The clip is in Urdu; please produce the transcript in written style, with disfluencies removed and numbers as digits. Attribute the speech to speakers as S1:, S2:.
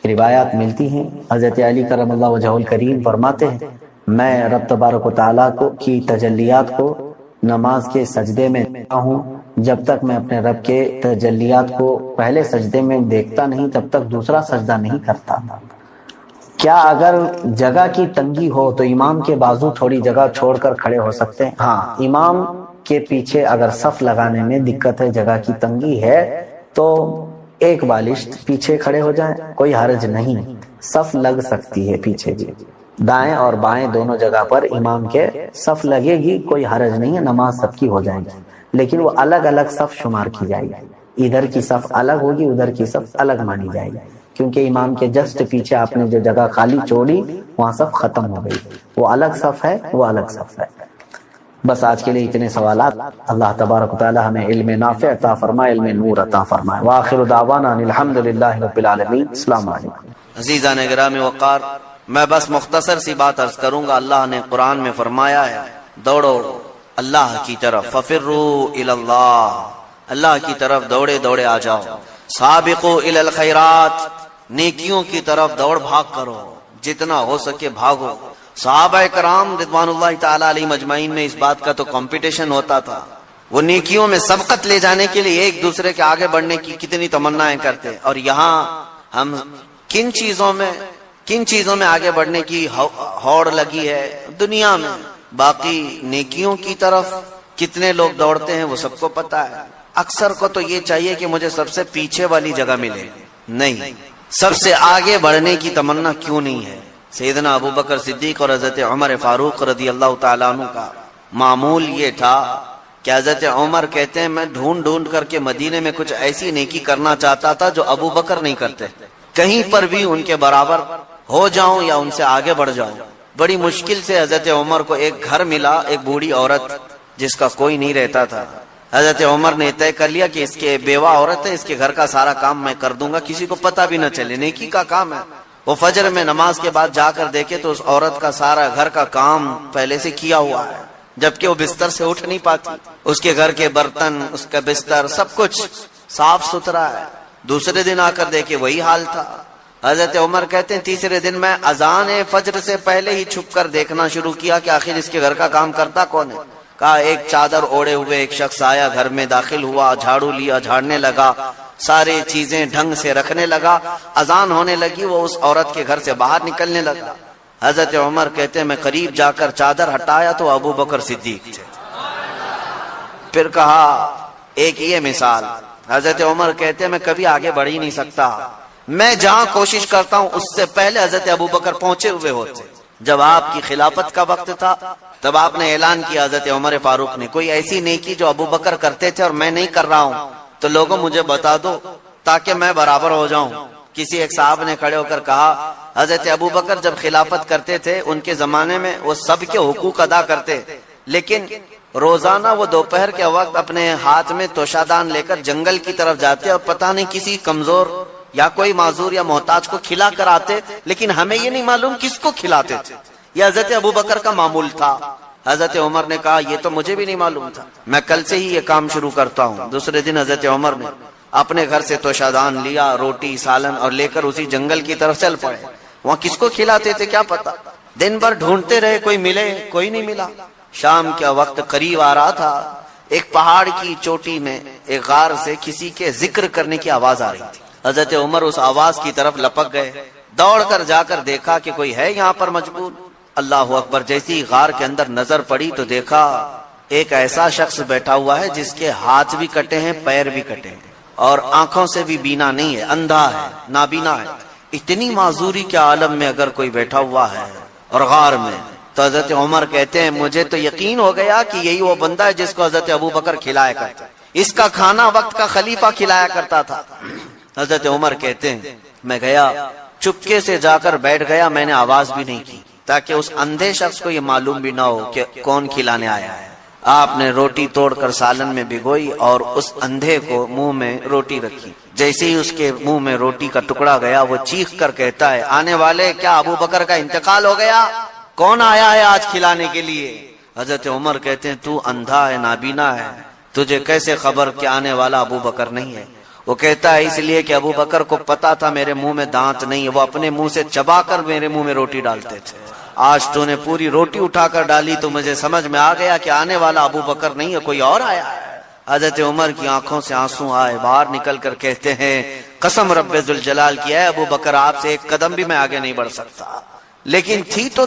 S1: روایات ملتی ہیں۔ حضرت علی کرم اللہ وجہہ الکریم فرماتے ہیں میں رب تبارک و تعالیٰ کی تجلیات کو نماز کے سجدے میں دیکھتا ہوں، جب تک میں اپنے رب کے تجلیات کو پہلے سجدے میں دیکھتا نہیں تب تک دوسرا سجدہ نہیں کرتا۔ کیا اگر جگہ کی تنگی ہو تو امام کے بازو تھوڑی جگہ چھوڑ کر کھڑے ہو سکتے ہیں؟ ہاں، امام کے پیچھے اگر صف لگانے میں دقت ہے، جگہ کی تنگی ہے تو ایک بالشت پیچھے کھڑے ہو جائیں، کوئی حرج نہیں، صف لگ سکتی ہے پیچھے بھی، دائیں اور بائیں دونوں جگہ پر امام کے صف لگے گی، کوئی حرج نہیں ہے، نماز سب کی ہو جائے گی، لیکن وہ الگ الگ صف شمار کی جائے گی، ادھر کی صف الگ ہوگی، ادھر کی صف الگ مانی جائے گی، کیونکہ امام کے جسٹ پیچھے آپ نے جو جگہ خالی چھوڑی وہاں صف ختم ہو گئی، وہ الگ صف ہے، وہ الگ صف ہے۔ بس آج کے لیے اتنے سوالات۔ اللہ تبارک و تعالی ہمیں علم نافع عطا فرمائے، علم نور عطا فرمائے۔ وآخر دعوانا الحمدللہ رب العالمین۔ السلام علیکم۔
S2: عزیزان گرامی وقار، میں بس مختصر سی بات عرض کروں گا۔ اللہ نے قرآن میں فرمایا ہے دوڑو اللہ کی طرف، ففروا الی اللہ، اللہ کی طرف دوڑے دوڑے آ جاؤ، سابقوا الی الخیرات، نیکیوں کی طرف دوڑ بھاگ کرو، جتنا ہو سکے بھاگو۔ صحابہ کرام رضوان اللہ تعالی علیہم اجمعین میں اس بات کا تو کمپٹیشن ہوتا تھا، وہ نیکیوں میں سبقت لے جانے کے لیے ایک دوسرے کے آگے بڑھنے کی کتنی تمنائیں کرتے، اور یہاں ہم کن چیزوں میں آگے بڑھنے کی ہوڑ لگی ہے دنیا میں، باقی نیکیوں کی طرف کتنے لوگ دوڑتے ہیں وہ سب کو پتا ہے۔ اکثر کو تو یہ چاہیے کہ مجھے سب سے پیچھے والی جگہ ملے، نہیں، سب سے آگے بڑھنے کی تمنا کیوں نہیں ہے؟ سیدنا ابو بکر صدیق اور حضرت عمر فاروق رضی اللہ تعالیٰ عنہ کا معمول یہ تھا کہ حضرت عمر کہتے ہیں میں ڈھونڈ کر کے مدینے میں کچھ ایسی نیکی کرنا چاہتا تھا جو ابو بکر نہیں کرتے، کہیں پر بھی ان کے برابر ہو جاؤں یا ان سے آگے بڑھ جاؤں۔ بڑی مشکل سے حضرت عمر کو ایک گھر ملا، ایک بوڑھی عورت جس کا کوئی نہیں رہتا تھا۔ حضرت عمر نے طے کر لیا کہ اس کے بیوہ عورت ہے، اس کے گھر کا سارا کام میں کر دوں گا، کسی کو پتہ بھی نہ چلے، نیکی کا کام ہے۔ وہ فجر میں نماز کے بعد جا کر دیکھے تو اس عورت کا سارا گھر کا کام پہلے سے کیا ہوا ہے، جبکہ وہ بستر سے اٹھ نہیں پاتی، اس کے گھر کے برتن، اس کا بستر، سب کچھ صاف ستھرا ہے۔ دوسرے دن آ کر دیکھے وہی حال تھا۔ حضرت عمر کہتے ہیں تیسرے دن میں اذان فجر سے پہلے ہی چھپ کر دیکھنا شروع کیا کہ آخر اس کے گھر کا کام کرتا کون ہے۔ کہا ایک چادر اوڑے ہوئے ایک شخص آیا، گھر میں داخل ہوا، جھاڑو لیا، جھاڑنے لگا، سارے چیزیں ڈھنگ سے رکھنے لگا، اذان ہونے لگی، وہ اس عورت کے گھر سے باہر نکلنے لگا۔ حضرت عمر کہتے ہیں میں قریب جا کر چادر ہٹایا تو ابو بکر صدیق تھے۔ پھر کہا ایک یہ مثال، حضرت عمر کہتے ہیں میں کبھی آگے بڑھ ہی نہیں سکتا، میں جہاں کوشش کرتا ہوں اس سے پہلے حضرت ابو بکر پہنچے ہوئے ہوتے۔ جب آپ کی خلافت کا وقت تھا تب آپ نے اعلان کیا، حضرت عمر فاروق نے، کوئی ایسی نیکی جو ابو بکر کرتے تھے اور میں نہیں کر رہا ہوں تو لوگوں مجھے بتا دو تاکہ میں برابر ہو جاؤں۔ کسی ایک صاحب نے کھڑے ہو کر کہا حضرت ابو بکر جب خلافت کرتے تھے ان کے زمانے میں وہ سب کے حقوق ادا کرتے، لیکن روزانہ وہ دوپہر کے وقت اپنے ہاتھ میں توشادان لے کر جنگل کی طرف جاتے اور پتہ نہیں کسی کمزور یا کوئی معذور یا محتاج کو کھلا کر آتے، لیکن ہمیں یہ نہیں معلوم کس کو کھلاتے تھے۔ یہ حضرت ابو بکر کا معمول تھا۔ حضرت عمر نے کہا یہ تو مجھے بھی نہیں معلوم تھا، میں کل سے ہی یہ کام شروع کرتا ہوں۔ دوسرے دن حضرت عمر نے اپنے گھر سے توشادان لیا، روٹی سالن، اور لے کر اسی جنگل کی طرف چل پڑے۔ وہاں کس کو کھلاتے تھے کیا پتا، دن بھر ڈھونڈتے رہے، کوئی ملے، کوئی نہیں ملا۔ شام کا وقت قریب آ رہا تھا، ایک پہاڑ کی چوٹی میں ایک غار سے کسی کے ذکر کرنے کی آواز آ رہی تھی۔ حضرت عمر اس آواز کی طرف لپک گئے، دوڑ کر جا کر دیکھا کہ کوئی ہے یہاں پر مجبور۔ اللہ اکبر، جیسی غار کے اندر نظر پڑی تو دیکھا ایک ایسا شخص بیٹھا ہوا ہے جس کے ہاتھ بھی کٹے ہیں، پیر بھی کٹے ہیں، اور آنکھوں سے بھی بینا نہیں ہے، اندھا ہے، نابینا ہے۔ اتنی معذوری کے عالم میں اگر کوئی بیٹھا ہوا ہے اور غار میں، تو حضرت عمر کہتے ہیں مجھے تو یقین ہو گیا کہ یہی وہ بندہ ہے جس کو حضرت ابو بکر کھلایا کرتا، اس کا کھانا وقت کا خلیفہ کھلایا کرتا تھا۔ حضرت عمر کہتے ہیں میں گیا، چپکے سے جا کر بیٹھ گیا، میں نے آواز بھی نہیں کی تاکہ اس اندھے شخص کو یہ معلوم بھی نہ ہو کہ کون کھلانے آیا ہے۔ آپ نے روٹی توڑ کر سالن میں بھگوئی اور اس اندھے کو منہ میں روٹی رکھی۔ جیسے ہی اس کے منہ میں روٹی کا ٹکڑا گیا وہ چیخ کر کہتا ہے آنے والے، کیا ابو بکر کا انتقال ہو گیا؟ کون آیا ہے آج کھلانے کے لیے؟ حضرت عمر کہتے ہیں تو اندھا ہے، نابینا ہے، تجھے کیسے خبر کہ آنے والا ابو بکر نہیں ہے؟ وہ کہتا ہے اس لیے کہ ابو بکر کو پتا تھا میرے منہ میں دانت نہیں ہے، وہ اپنے منہ سے چبا کر میرے منہ میں روٹی ڈالتے تھے۔ آج تو نے پوری روٹی اٹھا کر ڈالی تو مجھے سمجھ میں آ گیا کہ آنے والا ابو بکر نہیں ہے، کوئی اور آیا ہے۔ حضرت عمر کی آنکھوں سے آنسو آئے، باہر نکل کر کہتے ہیں قسم رب ذوالجلال کی ہے ابو بکر آپ سے ایک قدم بھی میں آگے نہیں بڑھ سکتا، لیکن تھی تو